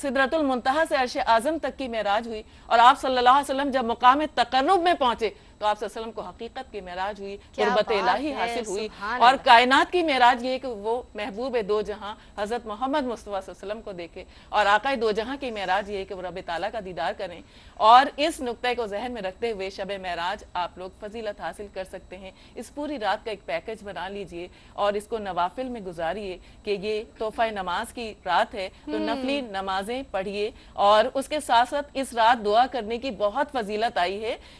D: سدرۃ المنتہا سے عرش اعظم تک کی معراج ہوئی، اور آپ صلی اللہ علیہ وسلم جب مقام تقرب میں پہنچے تو آپ صلی اللہ علیہ وسلم کو حقیقت کی معراج ہوئی، قربت الہی حاصل ہوئی، اور کائنات کی معراج یہ کہ وہ محبوب 2 جہاں حضرت محمد مصطفیٰ صلی اللہ علیہ وسلم کو دیکھے، اور آقا 2 جہاں کی معراج یہ کہ وہ رب تعالیٰ کا دیدار کریں۔ اور اس نقطے کو ذہن میں رکھتے ہوئے شب معراج آپ لوگ فضیلت حاصل کر سکتے ہیں۔ اس پوری رات کا ایک پیکج بنا لیجئے اور اس کو نوافل میں گزاریے، کہ یہ تحفہ نماز کی رات ہے تو نفلی نمازیں پڑھیے، اور اس کے ساتھ ساتھ اس رات دعا کرنے کی بہت فضیلت آئی ہے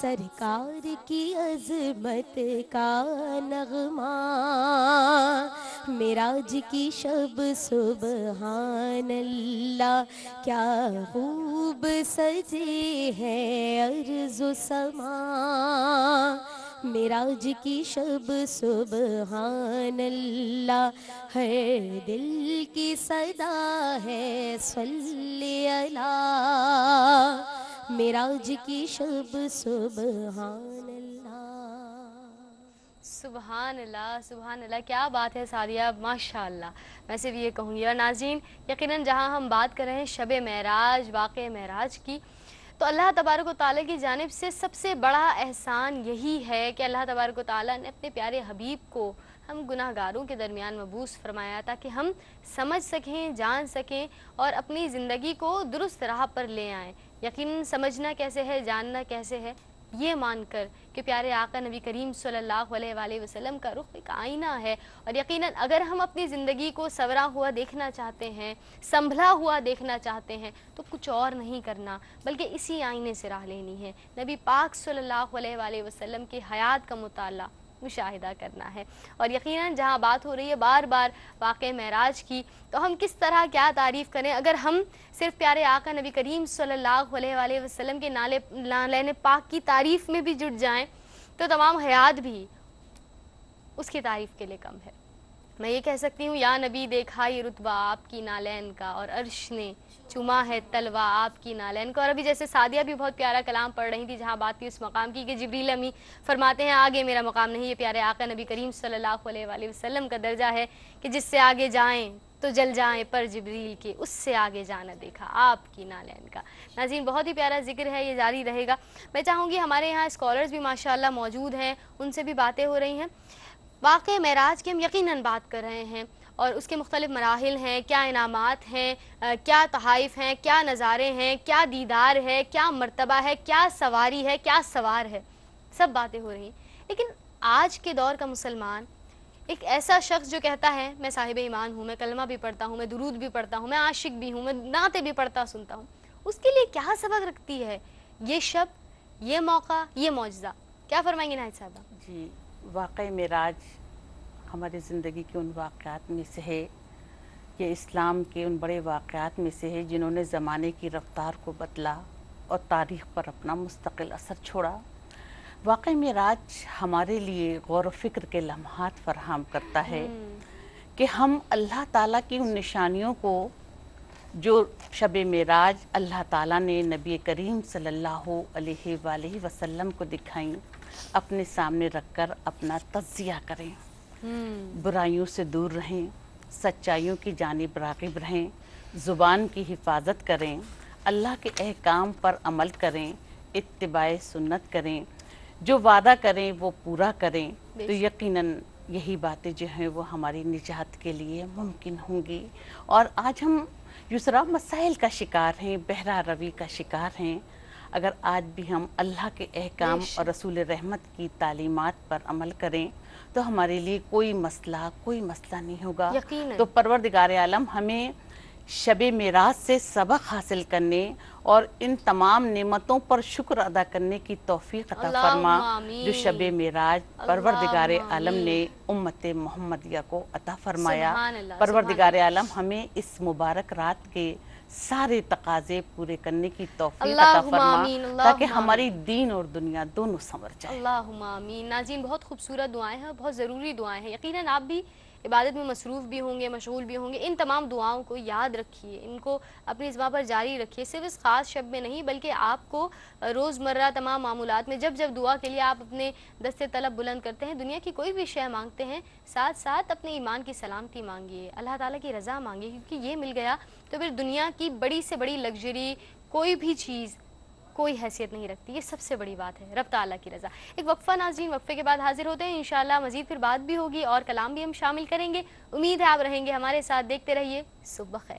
B: سرکار کی عظمت کا نغمہ، معراج کی شب سبحان اللہ، کیا خوب سجے ہے ارض و سما، معراج کی شب سبحان اللہ، ہر دل کی صدا ہے صلی اللہ، معراج کی شب سبحان اللہ۔
A: سبحان اللہ، سبحان اللہ، کیا بات ہے سعدیہ، ماشاء اللہ۔ میں صرف یہ کہوں گی، اور ناظرین یقیناً جہاں ہم بات کر رہے ہیں شب معراج، واقع معراج کی، تو اللہ تبارک و تعالیٰ کی جانب سے سب سے بڑا احسان یہی ہے کہ اللہ تبارک و تعالیٰ نے اپنے پیارے حبیب کو ہم گناہ گاروں کے درمیان مبعوث فرمایا تاکہ ہم سمجھ سکیں، جان سکیں اور اپنی زندگی کو درست راہ پر لے آئیں۔ یقیناً سمجھنا کیسے ہے، جاننا کیسے ہے، یہ مان کر کہ پیارے آقا نبی کریم صلی اللہ علیہ وآلہ وسلم کا رخ ایک آئینہ ہے، اور یقیناً اگر ہم اپنی زندگی کو سنورا ہوا دیکھنا چاہتے ہیں، سنبھلا ہوا دیکھنا چاہتے ہیں، تو کچھ اور نہیں کرنا بلکہ اسی آئینے سے راہ لینی ہے۔ نبی پاک صلی اللہ علیہ وآلہ وسلم کی حیات کا مطالعہ، مشاہدہ کرنا ہے۔ اور یقیناً جہاں بات ہو رہی ہے بار بار واقع معراج کی، تو ہم کس طرح کیا تعریف کریں اگر ہم صرف پیارے آقا نبی کریم صلی اللہ علیہ وآلہ وسلم کے نالین پاک کی تعریف میں بھی جٹ جائیں تو تمام حیات بھی اس کی تعریف کے لیے کم ہے۔ میں یہ کہہ سکتی ہوں، یا نبی دیکھا یہ رتبہ آپ کی نالین کا، اور عرش نے چما ہے تلوہ آپ کی نالین کا۔ اور ابھی جیسے سعدیہ بھی بہت پیارا کلام پڑھ رہی تھی جہاں بات تھی اس مقام کی کہ جبریل امی فرماتے ہیں آگے میرا مقام نہیں، یہ پیارے آقا نبی کریم صلی اللہ علیہ وآلہ وسلم کا درجہ ہے کہ جس سے آگے جائیں تو جل جائیں پر جبریل کے، اس سے آگے جانا دیکھا آپ کی نالین کا۔ ناظرین بہت ہی پیارا ذکر ہے، یہ جاری رہے گا۔ میں چاہوں گی ہمارے یہاں اسکالرز بھی ماشاءاللہ موجود ہیں، ان سے بھی باتیں ہو رہی ہیں۔ واقع معراج کی ہم یقیناً بات کر رہے ہیں اور اس کے مختلف مراحل ہیں، کیا انعامات ہیں، کیا تحائف ہیں، کیا نظارے ہیں، کیا دیدار ہے، کیا مرتبہ ہے، کیا سواری ہے، کیا سوار ہے، سب باتیں ہو رہی ہیں۔ لیکن آج کے دور کا مسلمان ایک ایسا شخص جو کہتا ہے میں صاحب ایمان ہوں، میں کلمہ بھی پڑھتا ہوں، میں درود بھی پڑھتا ہوں، میں عاشق بھی ہوں، میں نعتیں بھی پڑھتا سنتا ہوں، اس کے لیے کیا سبق رکھتی ہے یہ شب، یہ موقع، یہ معجزہ؟ کیا فرمائیں گے ناہید صاحبہ؟
C: جی، واقع معراج ہماری زندگی کے ان واقعات میں سے ہے، یہ اسلام کے ان بڑے واقعات میں سے ہے جنہوں نے زمانے کی رفتار کو بدلا اور تاریخ پر اپنا مستقل اثر چھوڑا۔ واقع معراج ہمارے لیے غور و فکر کے لمحات فراہم کرتا ہے کہ ہم اللہ تعالیٰ کی ان نشانیوں کو جو شب معراج اللہ تعالیٰ نے نبی کریم صلی اللہ علیہ وآلہ وسلم کو دکھائیں، اپنے سامنے رکھ کر اپنا تجزیہ کریں، برائیوں سے دور رہیں، سچائیوں کی جانب راغب رہیں، زبان کی حفاظت کریں، اللہ کے احکام پر عمل کریں، اتباع سنت کریں، جو وعدہ کریں وہ پورا کریں، تو یقیناً یہی باتیں جو ہیں وہ ہماری نجات کے لیے ممکن ہوں گی۔ اور آج ہم یسرا مسائل کا شکار ہیں، بہرہ روی کا شکار ہیں۔ اگر آج بھی ہم اللہ کے احکام اور رسول رحمت کی تعلیمات پر عمل کریں تو ہمارے لیے کوئی مسئلہ نہیں ہوگا۔ تو پروردگار عالم ہمیں شب معراج سے سبق حاصل کرنے اور ان تمام نعمتوں پر شکر ادا کرنے کی توفیق عطا فرما جو شب معراج پروردگار عالم نے امت محمدیہ کو عطا فرمایا۔ پروردگار عالم ہمیں اس مبارک رات کے سارے تقاضے پورے کرنے کی توفیق عطا فرما تاکہ ہماری دین اور دنیا دونوں سنور جائے۔
A: اللہم آمین۔ ناظرین بہت خوبصورت دعائیں ہیں، بہت ضروری دعائیں ہیں۔ یقیناً آپ بھی عبادت میں مصروف بھی ہوں گے، مشغول بھی ہوں گے، ان تمام دعاؤں کو یاد رکھیے، ان کو اپنی زبان پر جاری رکھیے، صرف اس خاص شب میں نہیں بلکہ آپ کو روزمرہ تمام معمولات میں جب جب دعا کے لیے آپ اپنے دست طلب بلند کرتے ہیں، دنیا کی کوئی بھی شے مانگتے ہیں، ساتھ ساتھ اپنے ایمان کی سلامتی مانگیے، اللہ تعالیٰ کی رضا مانگیے، کیونکہ یہ مل گیا تو پھر دنیا کی بڑی سے بڑی لگژری کوئی بھی چیز کوئی حیثیت نہیں رکھتی۔ یہ سب سے بڑی بات ہے، رب تعالیٰ کی رضا۔ ایک وقفہ ناظرین، وقفے کے بعد حاضر ہوتے ہیں، انشاءاللہ مزید پھر بات بھی ہوگی اور کلام بھی ہم شامل کریں گے۔ امید ہے آپ رہیں گے ہمارے ساتھ، دیکھتے رہیے صبح بخیر۔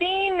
E: 3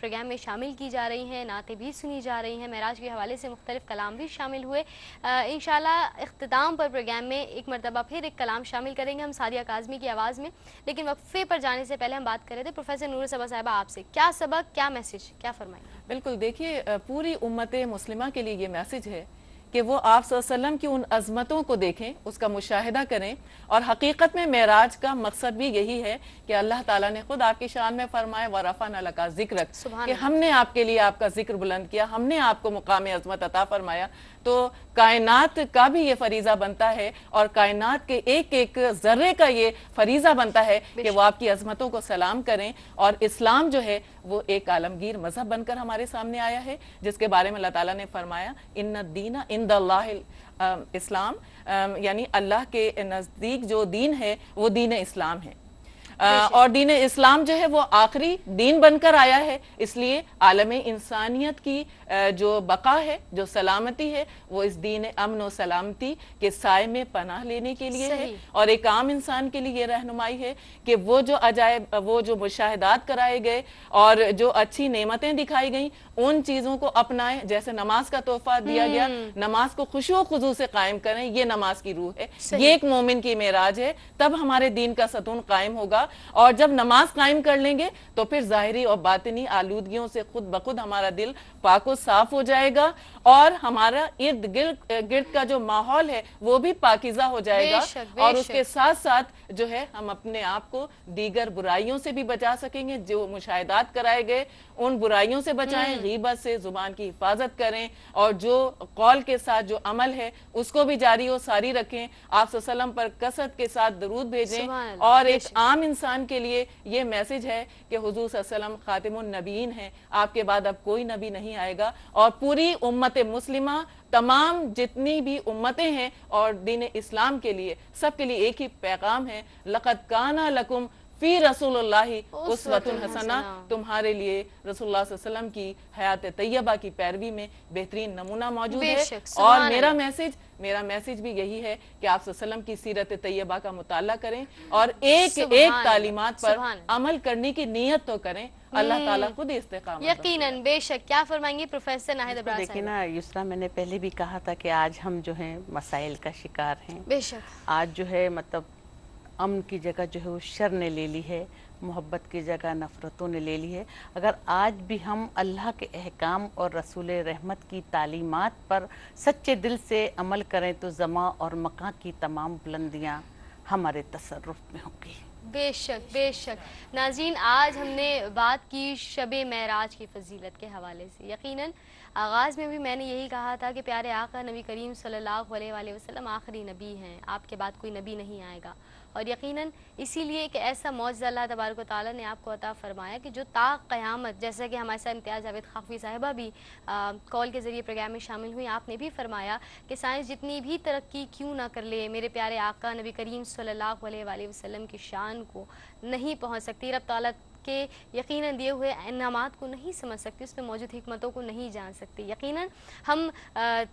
A: پروگرام میں شامل کی جا رہی ہیں، نعتیں بھی سنی جا رہی ہیں، معراج کے حوالے سے مختلف کلام بھی شامل ہوئے۔ انشاءاللہ اختتام پر پروگرام میں ایک مرتبہ پھر ایک کلام شامل کریں گے ہم سعدیہ کاظمی کی آواز میں، لیکن وقفے پر جانے سے پہلے ہم بات کر رہے تھے پروفیسر نور صبا صاحبہ آپ سے، کیا سبق، کیا میسج، کیا فرمائیں؟
D: بالکل، دیکھیے پوری امت مسلمہ کے لیے یہ میسج ہے کہ وہ آپ صلی اللہ علیہ وسلم کی ان عظمتوں کو دیکھیں، اس کا مشاہدہ کریں، اور حقیقت میں معراج کا مقصد بھی یہی ہے کہ اللہ تعالیٰ نے خود آپ کی شان میں فرمایا وَرَفَعْنَا لَكَ ذِكْرَكَ، کہ ہم نے آپ کے لیے آپ کا ذکر بلند کیا، ہم نے آپ کو مقام عظمت عطا فرمایا۔ تو کائنات کا بھی یہ فریضہ بنتا ہے اور کائنات کے ایک ایک ذرے کا یہ فریضہ بنتا ہے کہ وہ آپ کی عظمتوں کو سلام کریں، اور اسلام جو ہے وہ ایک عالمگیر مذہب بن کر ہمارے سامنے آیا ہے، جس کے بارے میں اللہ تعالیٰ نے فرمایا ان الدین عند اللہ اسلام، یعنی اللہ کے نزدیک جو دین ہے وہ دین اسلام ہے، اور دین اسلام جو ہے وہ آخری دین بن کر آیا ہے، اس لیے عالم انسانیت کی جو بقا ہے، جو سلامتی ہے، وہ اس دین امن و سلامتی کے سائے میں پناہ لینے کے لیے ہے، اور ایک عام انسان کے لیے یہ رہنمائی ہے کہ وہ جو عجائب، وہ جو مشاہدات کرائے گئے اور جو اچھی نعمتیں دکھائی گئیں ان چیزوں کو اپنائیں، جیسے نماز کا تحفہ دیا گیا، نماز کو خشوع و خضوع سے قائم کریں، یہ نماز کی روح ہے، یہ ایک مومن کی معراج ہے، تب ہمارے دین کا ستون قائم ہوگا، اور جب نماز قائم کر لیں گے تو پھر ظاہری اور باطنی آلودگیوں سے خود بخود ہمارا دل پاک و صاف ہو جائے گا، اور ہمارا ارد گرد کا جو ماحول ہے وہ بھی پاکیزہ ہو جائے گا، اور اس کے ساتھ ساتھ جو ہے ہم اپنے آپ کو دیگر برائیوں سے بھی بچا سکیں گے، جو مشاہدات کرائے گئے ان برائیوں سے بچائیں، غیبت سے زبان کی حفاظت کریں، اور جو قول کے ساتھ جو عمل ہے اس کو بھی جاری و ساری رکھیں، آپ صلی اللہ علیہ وسلم پر کثرت کے ساتھ درود بھیجیں، اور ایک عام انسان کے لیے یہ میسج ہے کہ حضور صلی اللہ علیہ وسلم خاتم النبیین ہیں، آپ کے بعد اب کوئی نبی نہیں آئے گا، اور پوری امت مسلمہ، تمام جتنی بھی امتیں ہیں اور دین اسلام کے لیے، سب کے لیے ایک ہی پیغام ہے، لَقَدْ كَانَ لَكُمْ فی رسول اللہ اسوۃ حسنہ، تمہارے لیے رسول اللہ صلی اللہ علیہ وسلم کی حیات طیبہ کی پیروی میں بہترین نمونہ موجود ہے، اور میرا میسج بھی یہی ہے کہ آپ صلی اللہ علیہ وسلم کی سیرت طیبہ کا مطالعہ کریں اور ایک ایک تعلیمات پر عمل کرنے کی نیت تو کریں، اللہ تعالیٰ خود استقامت
A: یقیناً، بے شک۔ کیا فرمائیں گے پروفیسر ناہید ابرار صاحب؟
C: دیکھیں نا یسریٰ، میں نے پہلے بھی کہا تھا کہ آج ہم جو ہیں مسائل کا شکار ہیں،
A: بے شک،
C: آج جو ہے مطلب امن کی جگہ جو ہے وہ شر نے لے لی ہے، محبت کی جگہ نفرتوں نے لے لی ہے۔ اگر آج بھی ہم اللہ کے احکام اور رسول رحمت کی تعلیمات پر سچے دل سے عمل کریں تو زمان اور مکان کی تمام بلندیاں ہمارے تصرف میں ہوں گی۔
A: بے شک، بے شک۔ ناظرین، آج ہم نے بات کی شب معراج کی فضیلت کے حوالے سے۔ یقیناً آغاز میں بھی میں نے یہی کہا تھا کہ پیارے آقا نبی کریم صلی اللہ علیہ وآلہ وسلم آخری نبی ہیں، آپ کے بعد کوئی نبی نہیں آئے گا، اور یقیناً اسی لیے کہ ایسا معجزہ اللہ تبارک و تعالیٰ نے آپ کو عطا فرمایا کہ جو تا قیامت، جیسا کہ ہمارے ساتھ امتیاز جاوید خاقوی صاحبہ بھی کال کے ذریعے پروگرام میں شامل ہوئی، آپ نے بھی فرمایا کہ سائنس جتنی بھی ترقی کیوں نہ کر لے، میرے پیارے آقا نبی کریم صلی اللہ علیہ وآلہ وسلم کی شان کو نہیں پہنچ سکتی، رب تعالیٰ کے یقیناً دیے ہوئے انعامات کو نہیں سمجھ سکتی، اس میں موجود حکمتوں کو نہیں جان سکتی۔ یقیناً ہم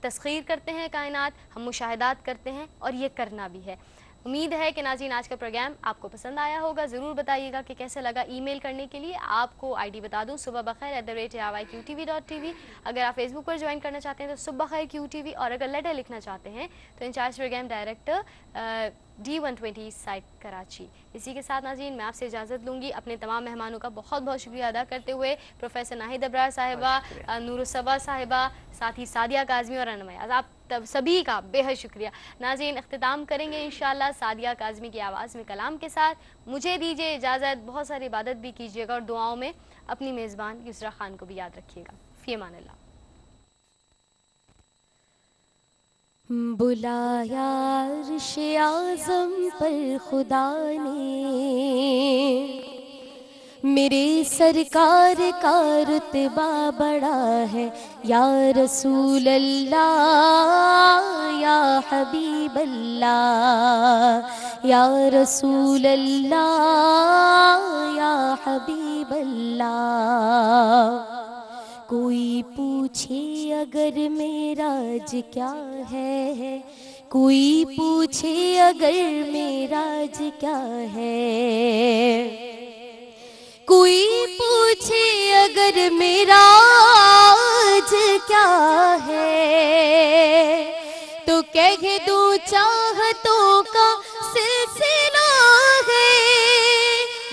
A: تسخیر کرتے ہیں کائنات، ہم مشاہدات کرتے ہیں، اور یہ کرنا بھی ہے۔ امید ہے کہ ناظرین آج کا پروگرام آپ کو پسند آیا ہوگا، ضرور بتائیے گا کہ کیسے لگا۔ ای میل کرنے کے لیے آپ کو آئی ڈی بتا دوں، صبح بخیر @AYQTV.tv۔ اگر آپ فیس بک پر جوائن کرنا چاہتے ہیں تو صبح بخیر QTV، اور اگر لیٹر لکھنا چاہتے ہیں تو incharge programme director D120 site Karachi. اسی کے ساتھ ناظرین میں آپ سے اجازت لوں گی، اپنے تمام مہمانوں کا بہت بہت شکریہ ادا کرتے ہوئے، پروفیسر ناہید ابرار صاحبہ، نور صبا صاحبہ، ساتھ ہی سعدیہ کاظمی اور انمایاز، آپ سبھی کا بے حد شکریہ۔ ناظرین اختتام کریں گے انشاءاللہ سعدیہ کاظمی کی آواز میں کلام کے ساتھ۔ مجھے دیجیے اجازت، بہت ساری عبادت بھی کیجیے گا، اور دعاؤں میں اپنی میزبان یسریٰ خان کو بھی یاد رکھیے گا۔ فی امان اللہ۔
B: بلایا عرش اعظم پر خدا نے، میرے سرکار کا رتبہ بڑا ہے، یا رسول اللہ یا حبیب اللہ، یا رسول اللہ یا حبیب اللہ۔ کوئی پوچھے اگر معراج کیا ہے، کوئی پوچھے اگر معراج کیا ہے، کوئی پوچھے اگر میرا آج کیا ہے تو کہہ دوں چاہتوں کا سلسلہ ہے.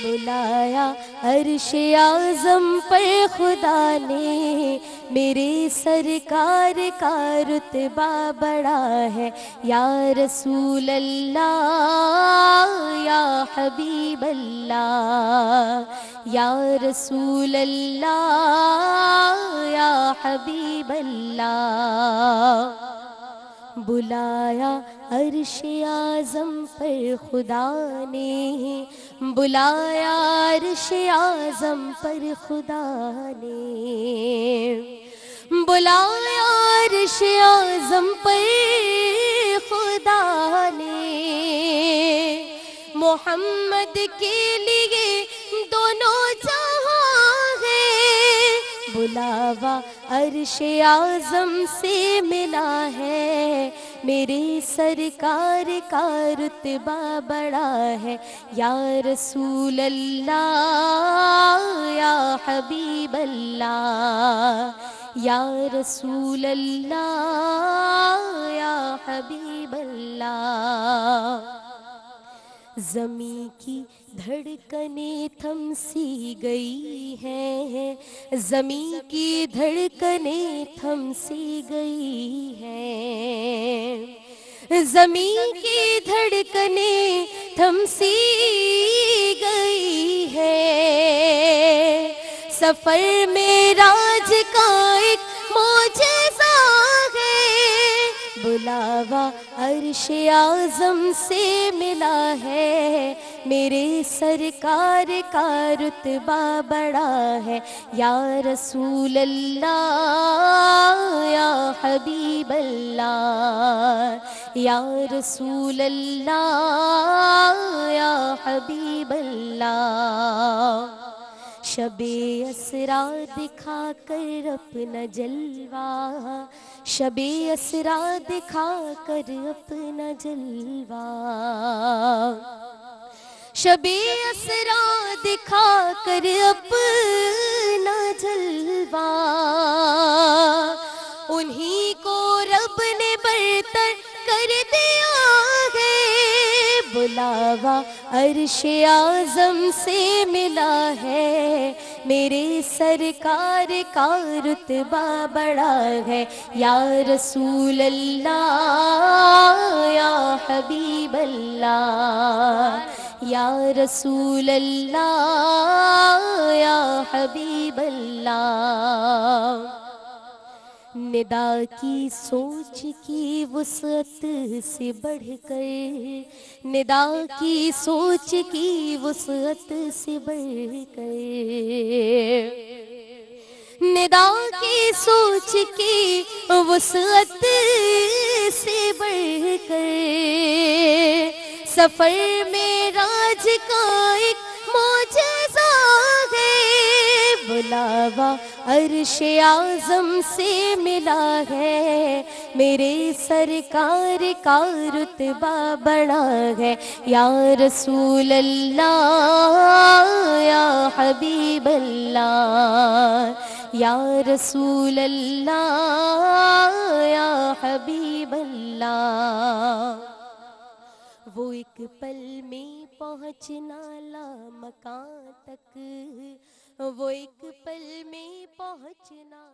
B: بلایا عرش اعظم پر خدا نے میرے سرکار کا رتبہ بڑا ہے. یا رسول اللہ یا حبیب اللہ یا رسول اللہ یا حبیب اللہ. بلایا عرش اعظم پر خدا نے بلایا عرش اعظم پر خدا نے بلایا عرش اعظم پر خدا نے. محمد کے لیے دونوں جہاں ہے. بلاوا عرش اعظم سے ملا ہے میرے سرکار کا رتبہ بڑا ہے. یا رسول اللہ یا حبیب اللہ یا رسول اللہ یا حبیب اللہ. زمین کی دھڑکنیں تھم سی گئی ہیں زمین کی دھڑکنیں تھم سی گئی ہیں زمین کی دھڑکنیں تھم سی گئی ہیں. سفر معراج کا ایک معجزہ ہے. بلاوا عرش اعظم سے ملا ہے میرے سرکار کا رتبہ بڑا ہے. یا رسول اللہ یا حبیب اللہ یا رسول اللہ یا حبیب اللہ. شب اسرا دکھا کر اپنا جلوہ شب اسرا دکھا کر اپنا جلوہ شب اسرا دکھا کر اپنا جلوہ. انہی کو رب نے برتر کر دیا ہے. بلاوا عرش اعظم سے ملا ہے میرے سرکار کا رتبہ بڑا ہے. یا رسول اللہ یا حبیب اللہ یا رسول اللہ یا حبیب اللہ. ندا کی سوچ کی وسعت سے بڑھ کر ندا کی سوچ کی وسعت سے بڑھ کر ندا کی سوچ کی وسعت سے بڑھ کر سفر معراج کا ایک معجزہ ہے. بلاوا عرش اعظم سے ملا ہے میرے سرکار کا رتبہ بڑا ہے. یا رسول اللہ یا حبیب اللہ یا رسول اللہ یا حبیب اللہ. وہ ایک پل میں پہنچنا لامکان تک وہ ایک پل میں پہنچنا